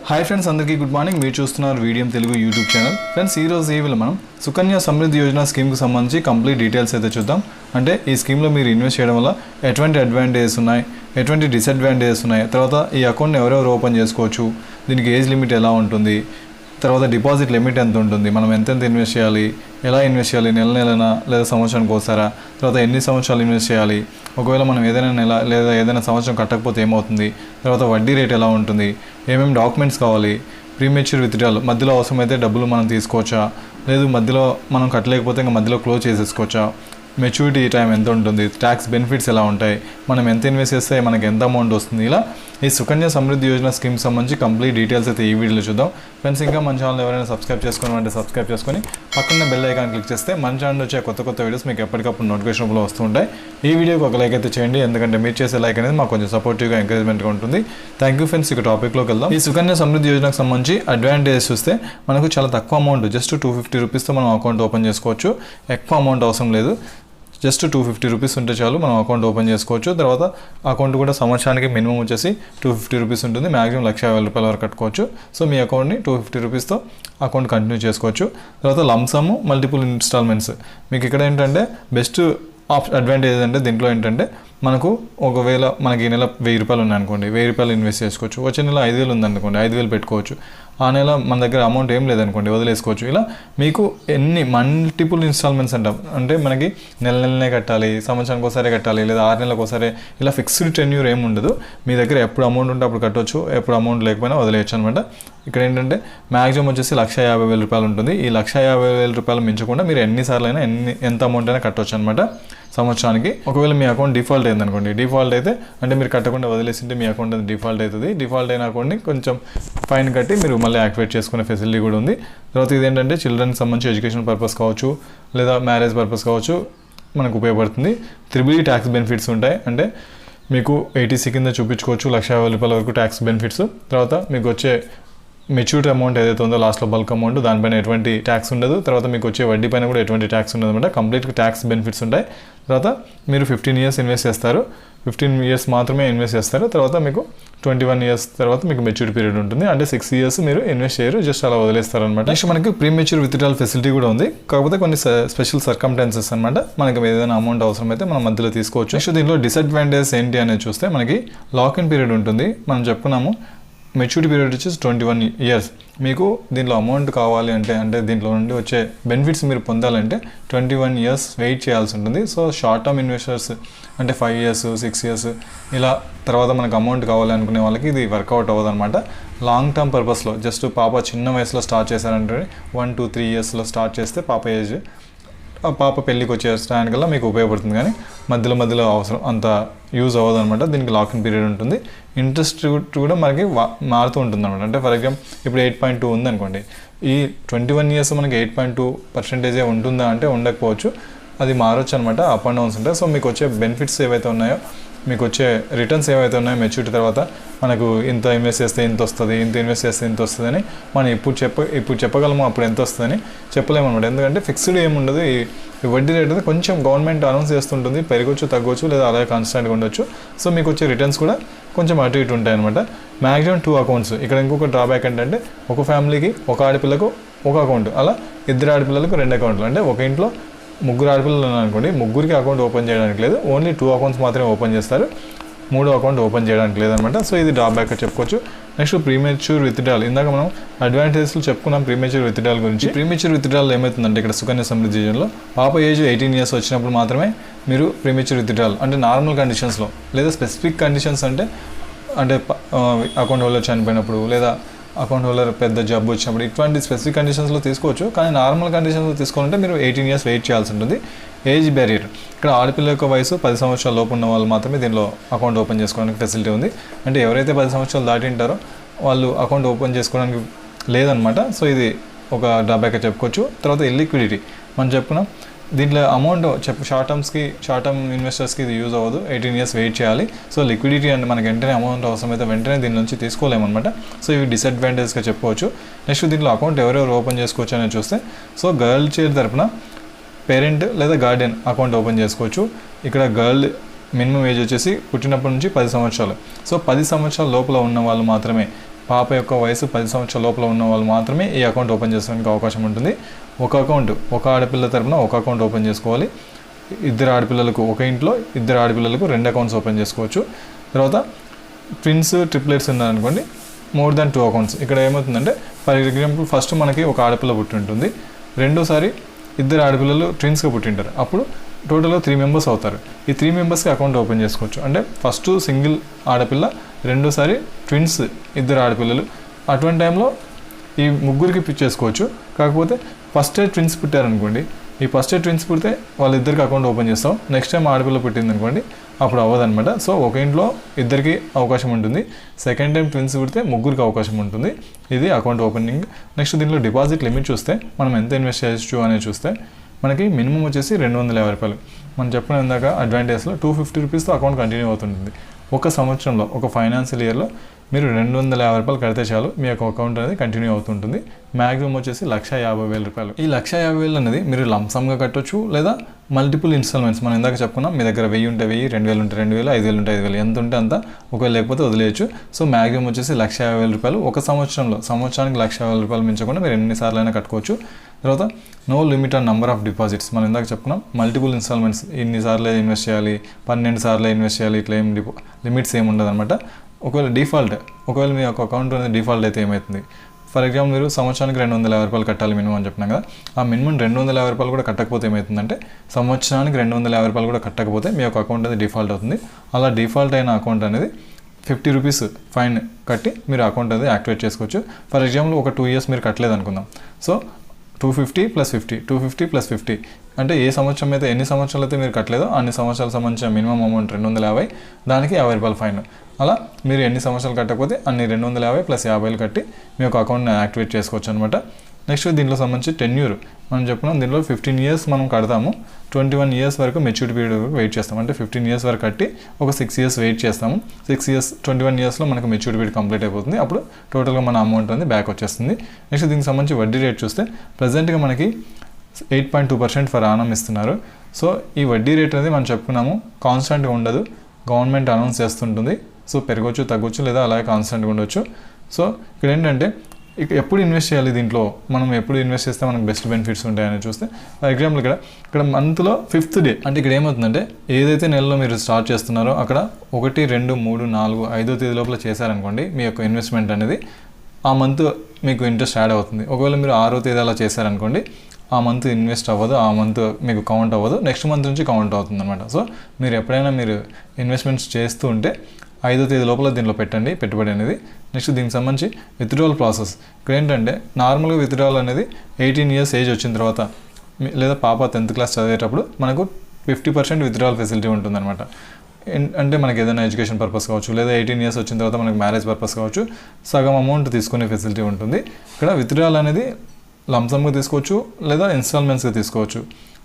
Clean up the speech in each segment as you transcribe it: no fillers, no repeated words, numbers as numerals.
Hi friends, అందరికీ good morning. మీరు చూస్తున్నారు Veediyam Telugu YouTube channel. Friends, ఈ రోజు ఈవిల్ మనం సుకన్య సమృద్ధి యోజన స్కీమ్కి సంబంధించి కంప్లీట్ డీటెయిల్స్ అయితే చూద్దాం. అంటే ఈ స్కీమ్లో మీరు ఇన్వెస్ట్ చేయడం వల్ల ఎటువంటి అడ్వాంటేజెస్ ఉన్నాయి, ఎటువంటి డిసడ్వాంటేజెస్ ఉన్నాయి, తర్వాత ఈ అకౌంట్ని ఎవరెవరు ఓపెన్ చేసుకోవచ్చు, దీనికి ఏజ్ లిమిట్ ఎలా ఉంటుంది, తర్వాత డిపాజిట్ లిమిట్ ఎంత ఉంటుంది, మనం ఎంతెంత ఇన్వెస్ట్ చేయాలి, ఎలా ఇన్వెస్ట్ చేయాలి, నెలనా లేదా సంవత్సరానికి ఒకసారా, తర్వాత ఎన్ని సంవత్సరాలు ఇన్వెస్ట్ చేయాలి, ఒకవేళ మనం ఏదైనా నెల లేదా ఏదైనా సంవత్సరం కట్టకపోతే ఏమవుతుంది, తర్వాత వడ్డీ రేట్ ఎలా ఉంటుంది, ఏమేమి డాక్యుమెంట్స్ కావాలి, ప్రీమెచ్యూర్ విత్డ్రాల్ మధ్యలో అవసరమైతే డబ్బులు మనం తీసుకోవచ్చా, లేదు మధ్యలో మనం కట్టలేకపోతే ఇంకా మధ్యలో క్లోజ్ చేసేసుకోవచ్చా, మెచ్యూరిటీ టైం ఎంత ఉంటుంది, ట్యాక్స్ బెనిఫిట్స్ ఎలా ఉంటాయి, మనం ఎంత ఇన్వెస్ట్ చేస్తే మనకి ఎంత అమౌంట్ వస్తుంది, ఇలా ఈ సుకన్య సమృద్ధి యోజన స్కీమ్ సంబంధించి కంప్లీట్ డీటెయిల్స్ అయితే ఈ వీడియోలో చూద్దాం. ఫ్రెండ్స్, ఇంకా మన ఛానల్ ఎవరైనా సబ్స్క్రైబ్ చేసుకోవాలంటే సబ్స్క్రైబ్ చేసుకొని పక్కన బెల్ ఐకాన్ క్లిక్ చేస్తే మన ఛానల్ వచ్చే కొత్త వీడియోస్ మీకు ఎప్పటికప్పుడు నోటిఫికేషన్ రూపంలో వస్తూ ఉంటాయి. ఈ వీడియోకి ఒక లైక్ అయితే చేయండి, ఎందుకంటే మీరు చేసే లైక్ అనేది మాకు కొంచెం సపోర్టివ్గా ఎంకరేజ్మెంట్గా ఉంటుంది. Thank you friends. ఇక టాపిక్లోకి వెళ్దాం. ఈ సుకన్య సమృద్ధి యోజనకు సంబంధించి అడ్వాంటేజెస్ చూస్తే మనకు చాలా తక్కువ అమౌంట్, జస్ట్ 250 రూపీస్తో మనం అకౌంట్ ఓపెన్ చేసుకోవచ్చు. ఎక్కువ అమౌంట్ అవసరం లేదు, జస్ట్ 250 రూపీస్ ఉంటే చాలు మనం అకౌంట్ ఓపెన్ చేసుకోవచ్చు. తర్వాత అకౌంట్ కూడా సంవత్సరానికి మినిమం వచ్చేసి 250 రూపీస్ ఉంటుంది, మ్యాక్సిమం 1,50,000 రూపాయల వరకు కట్టుకోవచ్చు. సో మీ అకౌంట్ని 250 రూపీస్తో అకౌంట్ కంటిన్యూ చేసుకోవచ్చు. తర్వాత లంసమ్ మల్టిపుల్ ఇన్స్టాల్మెంట్స్, మీకు ఇక్కడ ఏంటంటే బెస్ట్ అడ్వాంటేజ్ అంటే దీంట్లో ఏంటంటే మనకు ఒకవేళ మనకి ఈ నెల 1,000 రూపాయలు ఉన్నాయనుకోండి, 1,000 రూపాయలు ఇన్వెస్ట్ చేసుకోవచ్చు. వచ్చే నెల 5,000 ఉందనుకోండి, 5,000 పెట్టుకోవచ్చు. ఆ నెల మన దగ్గర అమౌంట్ ఏం లేదనుకోండి, వదిలేసుకోవచ్చు. ఇలా మీకు ఎన్ని మల్టిపుల్ ఇన్స్టాల్మెంట్స్ అంటాం, అంటే మనకి నెలనే కట్టాలి, సంవత్సరానికి ఒకసారి కట్టాలి, లేదా 6 నెలలకు ఒకసారి, ఇలా ఫిక్స్డ్ టెన్యూర్ ఏమి ఉండదు. మీ దగ్గర ఎప్పుడు అమౌంట్ ఉంటే అప్పుడు కట్టవచ్చు, ఎప్పుడు అమౌంట్ లేకపోయినా వదిలేయచ్చు అనమాట. ఇక్కడ ఏంటంటే మ్యాక్సిమం వచ్చేసి 1,50,000 రూపాయలు ఉంటుంది. ఈ 1,50,000 రూపాయలు మించకుండా మీరు ఎన్నిసార్లు అయినా ఎంత అమౌంట్ అయినా కట్టవచ్చు అనమాట సంవత్సరానికి. ఒకవేళ మీ అకౌంట్ డిఫాల్ట్ అయిందనుకోండి, డిఫాల్ట్ అయితే అంటే మీరు కట్టకుండా వదిలేసింటే మీ అకౌంట్ అది డిఫాల్ట్ అవుతుంది. డిఫాల్ట్ అయిన అకౌంట్ని కొంచెం ఫైన్ కట్టి మీరు మళ్ళీ యాక్టివేట్ చేసుకునే ఫెసిలిటీ కూడా ఉంది. తర్వాత ఇదేంటంటే చిల్డ్రన్కి సంబంధించి ఎడ్యుకేషన్ పర్పస్ కావచ్చు, లేదా మ్యారేజ్ పర్పస్ కావచ్చు, మనకు ఉపయోగపడుతుంది. 3 ట్యాక్స్ బెనిఫిట్స్ ఉంటాయి, అంటే మీకు 80C కింద చూపించుకోవచ్చు, 1,50,000 రూపాయల వరకు ట్యాక్స్ బెనిఫిట్స్. తర్వాత మీకు వచ్చే మెచ్యూరిటీ అమౌంట్ ఏదైతే ఉందో లాస్ట్లో బల్క్ అమౌంట్, దానిపైన ఎటువంటి ట్యాక్స్ ఉండదు. తర్వాత మీకు వచ్చే వడ్డీ పైన కూడా ఎటువంటి ట్యాక్స్ ఉండదు అనమాట. కంప్లీట్గా ట్యాక్స్ బెనిఫిట్స్ ఉంటాయి. తర్వాత మీరు 15 ఇయర్స్ ఇన్వెస్ట్ చేస్తారు, 15 ఇయర్స్ మాత్రమే ఇన్వెస్ట్ చేస్తారు. తర్వాత మీకు 21 ఇయర్స్ తర్వాత మీకు మెచ్యూరిటీ పీరియడ్ ఉంటుంది, అంటే 6 ఇయర్స్ మీరు ఇన్వెస్ట్ చేయరు, జస్ట్ అలా వదిలేస్తారు అనమాట. నెక్స్ట్ మనకి ప్రీమెచ్యూర్ విత్డ్రాల్ ఫెసిలిటీ కూడా ఉంది, కాకపోతే కొన్ని స్పెషల్ సర్కమ్స్టాన్సెస్ అనమాట. మనకి ఏదైనా అమౌంట్ అవసరం అయితే మనం మధ్యలో తీసుకోవచ్చు. నెక్స్ట్ దీంట్లో డిసడ్వాంటేజెస్ ఏంటి అనేది చూస్తే మనకి లాక్ ఇన్ పీరియడ్ ఉంటుంది. మనం చెప్పుకున్నాము మెచ్యూరిటీ పీరియడ్ వచ్చేసి 21 ఇయర్స్. మీకు దీంట్లో అమౌంట్ కావాలి అంటే దీంట్లో నుండి వచ్చే బెనిఫిట్స్ మీరు పొందాలంటే 21 ఇయర్స్ వెయిట్ చేయాల్సి ఉంటుంది. సో షార్ట్ టర్మ్ ఇన్వెస్టర్స్ అంటే 5 ఇయర్స్ 6 ఇయర్స్ ఇలా తర్వాత మనకు అమౌంట్ కావాలి అనుకునే వాళ్ళకి ఇది వర్కౌట్ అవ్వదు అనమాట. లాంగ్ టర్మ్ పర్పస్లో జస్ట్ పాప చిన్న వయసులో స్టార్ట్ చేశారంటే 1 to 3 ఇయర్స్లో స్టార్ట్ చేస్తే పాప ఏజ్, ఆ పాప పెళ్ళికి వచ్చేటానికల్లా మీకు ఉపయోగపడుతుంది, కానీ మధ్యలో అవసరం అంత యూజ్ అవ్వదు అనమాట. దీనికి లాక్ ఇన్ పీరియడ్ ఉంటుంది. ఇంట్రెస్ట్ కూడా మనకి మారుతూ ఉంటుంది అనమాట. అంటే ఫర్ ఎగ్జాంపుల్ ఇప్పుడు 8.2 ఉందనుకోండి, ఈ 21 ఇయర్స్ మనకి 8.2% ఉంటుందా అంటే ఉండకపోవచ్చు, అది మారొచ్చు అనమాట. అప్ అండ్ డౌన్స్ ఉంటాయి. సో మీకు వచ్చే బెనిఫిట్స్ ఏవైతే ఉన్నాయో, మీకు వచ్చే రిటర్న్స్ ఏవైతే ఉన్నాయో మెచ్యూరిటీ తర్వాత మనకు ఇంత ఇన్వెస్ట్ చేస్తే ఇంత వస్తుంది, ఇంత ఇన్వెస్ట్ చేస్తే ఇంత వస్తుంది అని మనం ఇప్పుడు చెప్పగలము, అప్పుడు ఎంత వస్తుందని చెప్పలేము అనమాట. ఎందుకంటే ఫిక్స్డ్ ఏముండదు. ఈ వడ్డీ రేట్ అయితే కొంచెం గవర్నమెంట్ అనౌన్స్ చేస్తుంటుంది, పెరగచ్చు తగ్గవచ్చు, లేదా అలాగే కాన్స్టాంట్గా ఉండొచ్చు. సో మీకు వచ్చే రిటర్న్స్ కూడా కొంచెం అటు ఇటు ఉంటాయి అనమాట. Maximum 2 accounts. ఇక్కడ ఇంకొక డ్రాబ్యాక్ ఏంటంటే ఒక ఫ్యామిలీకి ఒక ఆడపిల్లకు ఒక అకౌంట్, అలా 2 ఆడపిల్లలకు 2 అకౌంట్లు. అంటే ఒక ఇంట్లో 3 ఆడపిల్లలు అనుకోండి, 3కి అకౌంట్ ఓపెన్ చేయడానికి లేదు, ఓన్లీ 2 అకౌంట్స్ మాత్రమే ఓపెన్ చేస్తారు, 3వ అకౌంట్ ఓపెన్ చేయడానికి లేదనమాట. సో ఇది డ్రాబ్యాక్ చెప్పుకోవచ్చు. Next premature withdrawal. ఇందాక మనం అడ్వాంటేజెస్లు చెప్పుకున్నాం ప్రీమెచ్యూర్ విత్డ్రాల్ గురించి. ప్రీమెచ్యూర్ విత్డ్రాల్ ఏమవుతుందంటే ఇక్కడ సుకన్య సమృద్ధి యోజనలో పాప ఏజ్ 18 ఇయర్స్ వచ్చినప్పుడు మాత్రమే మీరు ప్రీమెచ్యూర్ విత్డ్రాల్, అంటే నార్మల్ కండిషన్స్లో, లేదా స్పెసిఫిక్ కండిషన్స్ అంటే అకౌంట్ హోల్డర్ చనిపోయినప్పుడు, లేదా అకౌంట్ హోల్డర్ పెద్ద జబ్బు వచ్చినప్పుడు, ఇటువంటి స్పెసిఫిక్ కండిషన్స్లో తీసుకోవచ్చు. కానీ నార్మల్ కండిషన్స్లో తీసుకోవాలంటే మీరు 18 ఇయర్స్ వెయిట్ చేయాల్సి ఉంటుంది. ఏజ్ బ్యారియర్, ఇక్కడ ఆడపిల్ల యొక్క వయసు 10 సంవత్సరాల లోపు ఉన్న వాళ్ళు మాత్రమే దీనిలో అకౌంట్ ఓపెన్ చేసుకోవడానికి ఫెసిలిటీ ఉంది. అంటే ఎవరైతే 10 సంవత్సరాలు దాటి ఉంటారో వాళ్ళు అకౌంట్ ఓపెన్ చేసుకోవడానికి లేదనమాట. సో ఇది ఒక డ్రాబ్యాక్ చెప్పుకోవచ్చు. తర్వాత ఇల్లిక్విడిటీ మనం చెప్పుకున్నాం, దీంట్లో అమౌంట్ షార్ట్ టర్మ్ ఇన్వెస్టర్స్కి ఇది యూజ్ అవ్వదు, 18 ఇయర్స్ వెయిట్ చేయాలి. సో లిక్విడిటీ అంటే మనకి వెంటనే అమౌంట్ అవసరమైతే వెంటనే దీని నుంచి తీసుకోలేమన్నమాట. సో ఇవి డిసడ్వాంటేజ్గా చెప్పుకోవచ్చు. నెక్స్ట్ దీంట్లో అకౌంట్ ఎవరెవరు ఓపెన్ చేసుకోవచ్చు అనేది చూస్తే, సో గర్ల్ చైల్డ్ తరపున పేరెంట్ లేదా గార్డియన్ అకౌంట్ ఓపెన్ చేసుకోవచ్చు. ఇక్కడ గర్ల్ మినిమం ఏజ్ వచ్చేసి పుట్టినప్పటి నుంచి 10 సంవత్సరాలు. సో 10 సంవత్సరాల లోపల ఉన్న వాళ్ళు మాత్రమే పాప యొక్క వయసు 10 సంవత్సరాల లోపల ఉన్న వాళ్ళు మాత్రమే ఈ అకౌంట్ ఓపెన్ చేసుకోవడానికి అవకాశం ఉంటుంది. ఒక ఆడపిల్ల తరపున ఒక అకౌంట్ ఓపెన్ చేసుకోవాలి. ఇద్దరు ఆడపిల్లలకు ఒక ఇంట్లో ఇద్దరు ఆడపిల్లలకు 2 అకౌంట్స్ ఓపెన్ చేసుకోవచ్చు. తర్వాత ట్విన్స్ ట్రిప్లెట్స్ ఉన్నారనుకోండి, మోర్ దాన్ 2 అకౌంట్స్. ఇక్కడ ఏమవుతుందంటే ఫర్ ఎగ్జాంపుల్ ఫస్ట్ మనకి ఒక ఆడపిల్ల పుట్టి ఉంటుంది, రెండోసారి ఇద్దరు ఆడపిల్లలు ట్విన్స్గా పుట్టింటారు, అప్పుడు టోటల్గా 3 మెంబర్స్ అవుతారు. ఈ 3 మెంబర్స్కి అకౌంట్ ఓపెన్ చేసుకోవచ్చు. అంటే ఫస్ట్ సింగిల్ ఆడపిల్ల, రెండోసారి ట్విన్స్ ఇద్దరు ఆడపిల్లలు. అటువంటి టైంలో ఈ ముగ్గురికి పిక్ చేసుకోవచ్చు. కాకపోతే ఫస్ట్ ఇయర్ ట్విన్స్ పుట్టారనుకోండి, ఈ ఫస్ట్ ఇయర్ ట్విన్స్ పుడితే వాళ్ళిద్దరికి అకౌంట్ ఓపెన్ చేస్తాం. నెక్స్ట్ టైం ఆడపిల్ల పుట్టింది అనుకోండి, అప్పుడు అవ్వదన్నమాట. సో ఒక ఇంట్లో ఇద్దరికి అవకాశం ఉంటుంది. సెకండ్ టైం ట్విన్స్ పుడితే ముగ్గురికి అవకాశం ఉంటుంది. ఇది అకౌంట్ ఓపెనింగ్. నెక్స్ట్ దీనిలో డిపాజిట్ లిమిట్ చూస్తే మనం ఎంత ఇన్వెస్ట్ చేయొచ్చు అనేది చూస్తే మనకి మినిమం వచ్చేసి 250 రూపాయలు. మనం చెప్పిన ఇందాక అడ్వాంటేజ్లో 250 రూపీస్తో అకౌంట్ కంటిన్యూ అవుతుంటుంది. ఒక సంవత్సరంలో ఒక ఫైనాన్షియల్ ఇయర్లో మీరు 250 రూపాయలు కడితే చాలు మీ యొక్క అకౌంట్ అనేది కంటిన్యూ అవుతుంటుంది. మ్యాక్సిమం వచ్చేసి 1,50,000 రూపాయలు. ఈ 1,50,000 అనేది మీరు లంసమ్గా కట్టొచ్చు, లేదా మల్టిపుల్ ఇన్స్టాల్మెంట్స్. మనం ఇందాక చెప్పుకున్నాం, మీ దగ్గర 1000 ఉంటే 1000, 2000 ఉంటే 2000, 5000 ఉంటే 5000, ఎంత ఉంటే అంత. ఒకవేళ లేకపోతే వదిలేయచ్చు. సో మ్యాక్సిమం వచ్చేసి 1,50,000 రూపాయలు. ఒక సంవత్సరానికి 1,50,000 రూపాయలు మించకుండా మీరు ఎన్నిసార్లు అయినా కట్టుకోవచ్చు. తర్వాత no limit on number of deposits. మనం ఇందాక చెప్పుకున్నాం, మల్టిపుల్ ఇన్స్టాల్మెంట్స్, ఇన్నిసార్లు ఇన్వెస్ట్ చేయాలి, 12 సార్లు ఇన్వెస్ట్ చేయాలి, ఇట్లా ఏం లిమిట్స్ ఏమి ఉండదు అనమాట. ఒకవేళ మీ యొక్క అకౌంట్ అనేది డిఫాల్ట్ అయితే ఏమవుతుంది, ఫర్ ఎగ్జాంపుల్ మీరు సంవత్సరానికి 250 రూపాయలు కట్టాలి మినిమం అని చెప్పినాం కదా, ఆ మినిమం 250 రూపాయలు కూడా కట్టకపోతే ఏమవుతుందంటే, సంవత్సరానికి 250 రూపాయలు కూడా కట్టకపోతే మీ యొక్క అకౌంట్ అనేది డిఫాల్ట్ అవుతుంది. అలా డిఫాల్ట్ అయిన అకౌంట్ అనేది 50 రూపీస్ ఫైన్ కట్టి మీరు అకౌంట్ అనేది యాక్టివేట్ చేసుకోవచ్చు. ఫర్ ఎగ్జాంపుల్ ఒక 2 ఇయర్స్ మీరు కట్టలేదు అనుకుందాం. సో 250 + 50, 250 + 50 అంటే ఎన్ని సంవత్సరాలు అయితే మీరు కట్టలేదో అన్ని సంవత్సరాలకు సంబంధించిన మినిమం అమౌంట్ 250, దానికి 50 రూపాయలు ఫైన్. అలా మీరు ఎన్ని సంవత్సరాలు కట్టకపోతే అన్ని 250 + 50 కట్టి మీ యొక్క అకౌంట్ని యాక్టివేట్ చేసుకోవచ్చు అనమాట. నెక్స్ట్ దీంట్లో సంబంధించి టెన్యూర్ మనం చెప్పుకున్నాం, దీనిలో 15 ఇయర్స్ మనం కడతాము, 21 ఇయర్స్ వరకు మెచ్యూరిటీ పీరియడ్ వరకు వెయిట్ చేస్తాం. అంటే 15 ఇయర్స్ వరకు కట్టి ఒక 6 ఇయర్స్ వెయిట్ చేస్తాము. 21 ఇయర్స్లో మనకు మెచ్యూరిటీ పీరియడ్ కంప్లీట్ అయిపోతుంది. అప్పుడు టోటల్గా మన అమౌంట్ అనేది బ్యాక్ వచ్చేస్తుంది. నెక్స్ట్ దీనికి సంబంధించి వడ్డీ రేట్ చూస్తే ప్రజెంట్గా మనకి 8.2% ఫర్ ఆనం ఇస్తున్నారు. సో ఈ వడ్డీ రేట్ అనేది మనం చెప్పుకున్నాము కాన్స్టెంట్గా ఉండదు, గవర్నమెంట్ అనౌన్స్ చేస్తుంటుంది. సో పెరగవచ్చు, తగ్గొచ్చు, లేదా అలాగే కాన్స్టెంట్గా ఉండొచ్చు. సో ఇక్కడ ఏంటంటే ఎప్పుడు ఇన్వెస్ట్ చేయాలి, దీంట్లో మనం ఎప్పుడు ఇన్వెస్ట్ చేస్తే మనకు బెస్ట్ బెనిఫిట్స్ ఉంటాయని చూస్తే, ఫర్ ఎగ్జాంపుల్ ఇక్కడ మంత్లో 5th డే అంటే ఇక్కడ ఏమవుతుందంటే, ఏదైతే నెలలో మీరు స్టార్ట్ చేస్తున్నారో అక్కడ 1, 2, 3, 4, 5వ తేదీ లోపల చేశారనుకోండి, మీ యొక్క ఇన్వెస్ట్మెంట్ అనేది ఆ మంత్ మీకు ఇంట్రెస్ట్ యాడ్ అవుతుంది. ఒకవేళ మీరు 6వ తేదీ అలా చేశారనుకోండి, ఆ మంత్ ఇన్వెస్ట్ అవ్వదు, ఆ మంత్ మీకు కౌంట్ అవ్వదు, నెక్స్ట్ మంత్ నుంచి కౌంట్ అవుతుంది అనమాట. సో మీరు ఎప్పుడైనా మీరు ఇన్వెస్ట్మెంట్స్ చేస్తూ ఉంటే 5వ తేదీ లోపల దీనిలో పెట్టండి పెట్టుబడి అనేది. నెక్స్ట్ దీనికి సంబంధించి విత్డ్రావల్ ప్రాసెస్. ఇక్కడ ఏంటంటే నార్మల్గా విత్డ్రావల్ అనేది 18 ఇయర్స్ ఏజ్ వచ్చిన తర్వాత, లేదా పాప 10th క్లాస్ చదివేటప్పుడు మనకు 50% విత్డ్రావల్ ఫెసిలిటీ ఉంటుందన్నమాట. అంటే మనకి ఏదైనా ఎడ్యుకేషన్ పర్పస్ కావచ్చు, లేదా 18 ఇయర్స్ వచ్చిన తర్వాత మనకి మ్యారేజ్ పర్పస్ కావచ్చు, సగం అమౌంట్ తీసుకునే ఫెసిలిటీ ఉంటుంది. ఇక్కడ విత్డ్రావల్ అనేది లంసమ్గా తీసుకోవచ్చు, లేదా ఇన్స్టాల్మెంట్స్గా తీసుకోవచ్చు.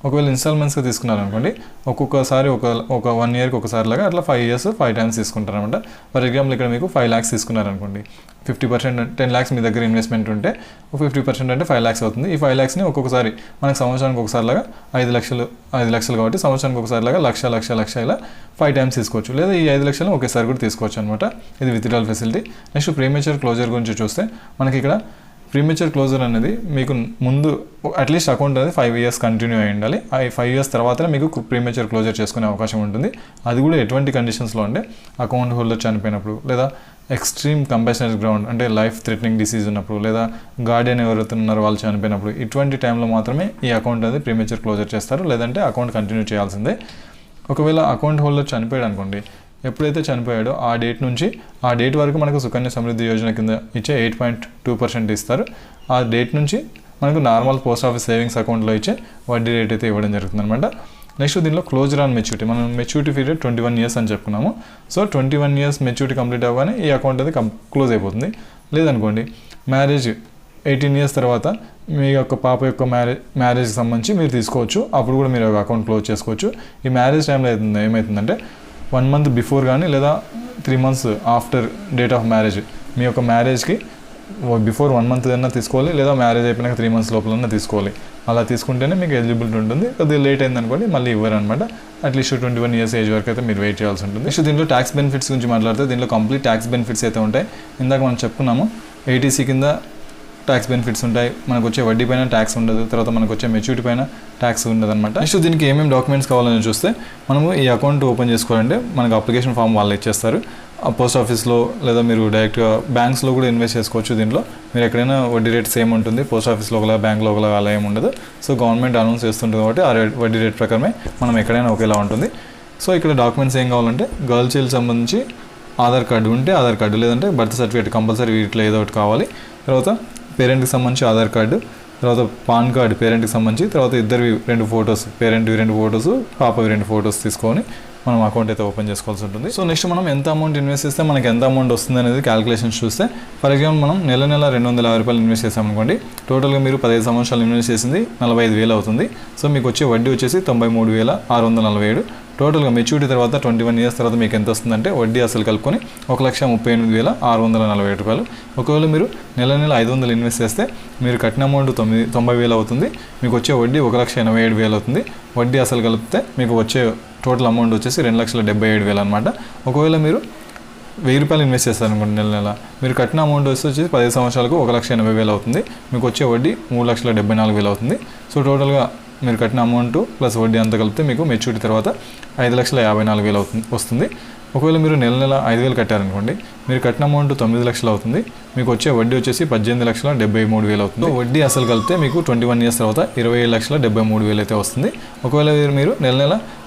ఒకవేళ ఇన్స్టాల్మెంట్స్గా తీసుకున్నారనుకోండి, ఒక్కొక్కసారి ఒక 1 ఇయర్కి ఒకసారి లాగా అట్లా 5 ఇయర్స్ 5 టైమ్స్ తీసుకుంటారనమాట. ఫర్ ఎగ్జాంపుల్ ఇక్కడ మీకు 5 lakhs తీసుకున్నారనుకోండి, 50% 10 lakhs మీ దగ్గర ఇన్వెస్ట్మెంట్ ఉంటే 50% అంటే 5 lakhs అవుతుంది. ఈ 5 lakhsని ఒక్కొక్కసారి మనకు సంవత్సరానికి ఒకసారి లాగా 5 లక్షలు కాబట్టి సంవత్సరానికి ఒకసారి లాగా లక్ష ఇలా 5 టైమ్స్ తీసుకోవచ్చు, లేదా ఈ 5 లక్షలను ఒకేసారి కూడా తీసుకోవచ్చు అనమాట. ఇది withdrawal facility. Next premature closure గురించి చూస్తే మనకి ఇక్కడ ప్రీమేచర్ క్లోజర్ అనేది మీకు ముందు అట్లీస్ట్ అకౌంట్ అనేది 5 ఇయర్స్ కంటిన్యూ అయి ఉండాలి. ఆ 5 ఇయర్స్ తర్వాతనే మీకు ప్రీమేచర్ క్లోజర్ చేసుకునే అవకాశం ఉంటుంది. అది కూడా ఎటువంటి కండిషన్స్లో అంటే అకౌంట్ హోల్డర్ చనిపోయినప్పుడు, లేదా ఎక్స్ట్రీమ్ కంపాషనరీ గ్రౌండ్ అంటే లైఫ్ థ్రెటనింగ్ డిసీజ్ ఉన్నప్పుడు, లేదా గార్డియన్ ఎవరైతే ఉన్నారో వాళ్ళు చనిపోయినప్పుడు, ఇటువంటి టైంలో మాత్రమే ఈ అకౌంట్ అనేది ప్రీమేచర్ క్లోజర్ చేస్తారు, లేదంటే అకౌంట్ కంటిన్యూ చేయాల్సిందే. ఒకవేళ అకౌంట్ హోల్డర్ చనిపోయాడు అనుకోండి, ఎప్పుడైతే చనిపోయాడో ఆ డేట్ నుంచి ఆ డేట్ వరకు మనకు సుకన్య సమృద్ధి యోజన కింద ఇచ్చే 8.2% ఇస్తారు. ఆ డేట్ నుంచి మనకు నార్మల్ పోస్ట్ ఆఫీస్ సేవింగ్స్ అకౌంట్లో ఇచ్చే వడ్డీ రేట్ అయితే ఇవ్వడం జరుగుతుంది అనమాట. నెక్స్ట్ దీనిలో క్లోజర్ ఆన్ మెచ్యూరిటీ. మనం మెచ్యూరిటీ పీరియడ్ 21 ఇయర్స్ అని చెప్పుకున్నాము. సో 21 ఇయర్స్ మెచ్యూరిటీ కంప్లీట్ అవ్వగానే ఈ అకౌంట్ అది క్లోజ్ అయిపోతుంది. లేదనుకోండి మ్యారేజ్ 18 ఇయర్స్ తర్వాత మీ యొక్క పాప యొక్క మ్యారేజ్కి సంబంధించి మీరు తీసుకోవచ్చు, అప్పుడు కూడా మీరు ఒక అకౌంట్ క్లోజ్ చేసుకోవచ్చు. ఈ మ్యారేజ్ టైంలో ఏమవుతుందంటే 1 month బిఫోర్ కానీ, లేదా 3 months after date of marriage, మీ యొక్క మ్యారేజ్కి బిఫోర్ 1 month అయినా తీసుకోవాలి, లేదా మ్యారేజ్ అయిపోయినాక 3 months లోపలన్నా తీసుకోవాలి. అలా తీసుకుంటేనే మీకు ఎలిజిబిలిటీ ఉంటుంది. కొద్దిగా లేట్ అయిందనుకోండి మళ్ళీ ఇవ్వరు అనమాట. అట్లీస్ట్ 21 ఇయర్స్ ఏజ్ వరకు అయితే మీరు వెయిట్ చేయాల్సి ఉంటుంది. నెక్స్ట్ దీంట్లో ట్యాక్స్ బెనిఫిట్స్ గురించి మాట్లాడితే దీంట్లో కంప్లీట్ ట్యాక్స్ బెనిఫిట్స్ అయితే ఉంటాయి. ఇందాక మనం చెప్పుకున్నాము ఏటీసీ కింద ట్యాక్స్ బెనిఫిట్స్ ఉంటాయి, మనకు వచ్చే వడ్డీ పైన ట్యాక్స్ ఉండదు, తర్వాత మనకు వచ్చే మెచ్యూరిటీ పైన ట్యాక్స్ ఉండదు అనమాట. నెక్స్ట్ దీనికి ఏమేమి డాక్యుమెంట్స్ కావాలని చూస్తే మనము ఈ అకౌంట్ ఓపెన్ చేసుకోవాలంటే మనకు అప్లికేషన్ ఫామ్ వాళ్ళు ఇచ్చేస్తారు. పోస్ట్ ఆఫీస్లో లేదా మీరు డైరెక్ట్గా బ్యాంక్స్లో కూడా ఇన్వెస్ట్ చేసుకోవచ్చు. దీంట్లో మీరు ఎక్కడైనా వడ్డీ రేట్ సేమ్ ఉంటుంది, పోస్ట్ ఆఫీస్లో ఒకలా బ్యాంక్లో ఒకలా అలా ఏమి ఉండదు. సో గవర్నమెంట్ అనౌన్స్ చేస్తుంటుంది కాబట్టి ఆ వడ్డీ రేట్ ప్రకారమే మనం ఎక్కడైనా ఒకేలా ఉంటుంది. సో ఇక్కడ డాక్యుమెంట్స్ ఏం కావాలంటే గర్ల్ చైల్డ్ సంబంధించి ఆధార్ కార్డు ఉంటే ఆధార్ కార్డు, లేదంటే బర్త్ సర్టిఫికేట్ కంపల్సరీ వీటిలో ఏదో ఒకటి కావాలి. తర్వాత పేరెంట్కి సంబంధించి ఆధార్ కార్డు, తర్వాత పాన్ కార్డు పేరెంట్కి సంబంధించి, తర్వాత ఇద్దరివి 2 ఫొటోస్, పేరెంట్వి 2 ఫొటోస్, పాపవి 2 ఫొటోస్ తీసుకొని మనం అకౌంట్ అయితే ఓపెన్ చేసుకోవాల్సి ఉంటుంది. సో నెక్స్ట్ మనం ఎంత అమౌంట్ ఇన్వెస్ట్ చేస్తే మనకి ఎంత అమౌంట్ వస్తుంది అనేది క్యాలిక్యులేషన్స్ చూస్తే, ఫర్ ఎగ్జాంపుల్ మనం నెల 250 రూపాయలు ఇన్వెస్ట్ చేసామనుకోండి, టోటల్గా మీరు 15 సంవత్సరాలు ఇన్వెస్ట్ చేసింది 45,000 అవుతుంది. సో మీకు వచ్చే వడ్డీ వచ్చేసి 93,647. టోటల్గా మెచ్యూరిటీ తర్వాత 21 ఇయర్స్ తర్వాత మీకు ఎంత వస్తుందంటే వడ్డీ అసలు కలుపుకొని 1,38,647 రూపాయలు. ఒకవేళ మీరు నెల 500 ఇన్వెస్ట్ చేస్తే మీరు కట్టిన అమౌంట్ 90,000 అవుతుంది, మీకు వచ్చే వడ్డీ 1,87,000 అవుతుంది. వడ్డీ అసలు కలిపితే మీకు వచ్చే టోటల్ అమౌంట్ వచ్చేసి 2,77,000 అనమాట. ఒకవేళ మీరు 1,000 రూపాయలు ఇన్వెస్ట్ చేస్తారనుకోండి నెల, మీరు కట్టిన అమౌంట్ వచ్చేసి 10 సంవత్సరాలకు 1,80,000 అవుతుంది, మీకు వచ్చే వడ్డీ 3,74,000 అవుతుంది. సో టోటల్గా మీరు కట్టిన అమౌంట్ ప్లస్ వడ్డీ అంతా కలిపితే మీకు మెచ్యూరిటీ తర్వాత 5,54,000 వస్తుంది. ఒకవేళ మీరు నెల 5,000 కట్టారనుకోండి, మీరు కట్టిన అమౌంట్ 9 లక్షలు అవుతుంది, మీకు వచ్చే వడ్డీ వచ్చేసి 18,73,000 అవుతుంది. వడ్డీ అసలు కలిపితే మీకు 21 ఇయర్స్ తర్వాత 27,73,000 అయితే వస్తుంది. ఒకవేళ మీరు నెల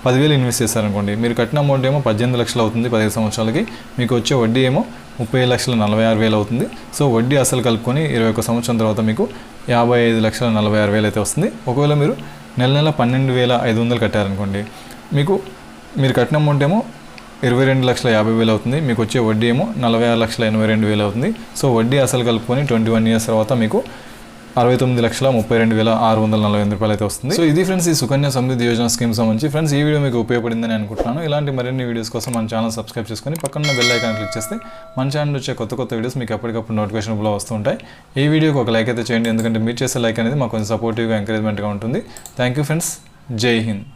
10,000 ఇన్వెస్ట్ చేస్తారనుకోండి, మీరు కట్టిన అమౌంట్ ఏమో 18 లక్షలు అవుతుంది 15 సంవత్సరాలకి, మీకు వచ్చే వడ్డీ ఏమో 30,46,000 అవుతుంది. సో వడ్డీ అసలు కలుపుకొని 21 సంవత్సరం తర్వాత మీకు 55,46,000 అయితే వస్తుంది. ఒకవేళ మీరు నెల 12,500 కట్టారనుకోండి, మీరు కట్టిన అమౌంట్ ఏమో 22,50,000 అవుతుంది, మీకు వచ్చే వడ్డీ ఏమో 46,82,000 అవుతుంది. సో వడ్డీ అసలు కలుపుకొని 21 ఇయర్స్ తర్వాత మీకు 69,32,648 రూపాయలు అయితే వస్తుంది. సో ఇది ఫ్రెండ్స్ ఈ సుకన్య సమృద్ధి యోజన స్కీమ్ సంబంధించి. ఫ్రెండ్స్ ఈ వీడియో మీకు ఉపయోగపడిందని అనుకుంటున్నాను. ఇలాంటి మరిన్ని వీడియోస్ కోసం మన ఛానల్ సబ్స్క్రైబ్ చేసుకొని పక్కన బెల్ ఐకాన్ క్లిక్ చేస్తే మన ఛానల్ వచ్చే కొత్త వీడియోస్ మీకు ఎప్పటికప్పుడు నోటిఫికేషన్లో వస్తూ ఉంటాయి. ఈ వీడియోకి ఒక లైక్ అయితే చేయండి, ఎందుకంటే మీరు చేసే లైక్ అనేది మాకు కొంచెం సపోర్టివ్గా ఎంకరేజ్మెంట్గా ఉంటుంది. థ్యాంక్ యూ ఫ్రెండ్స్, జై హింద్.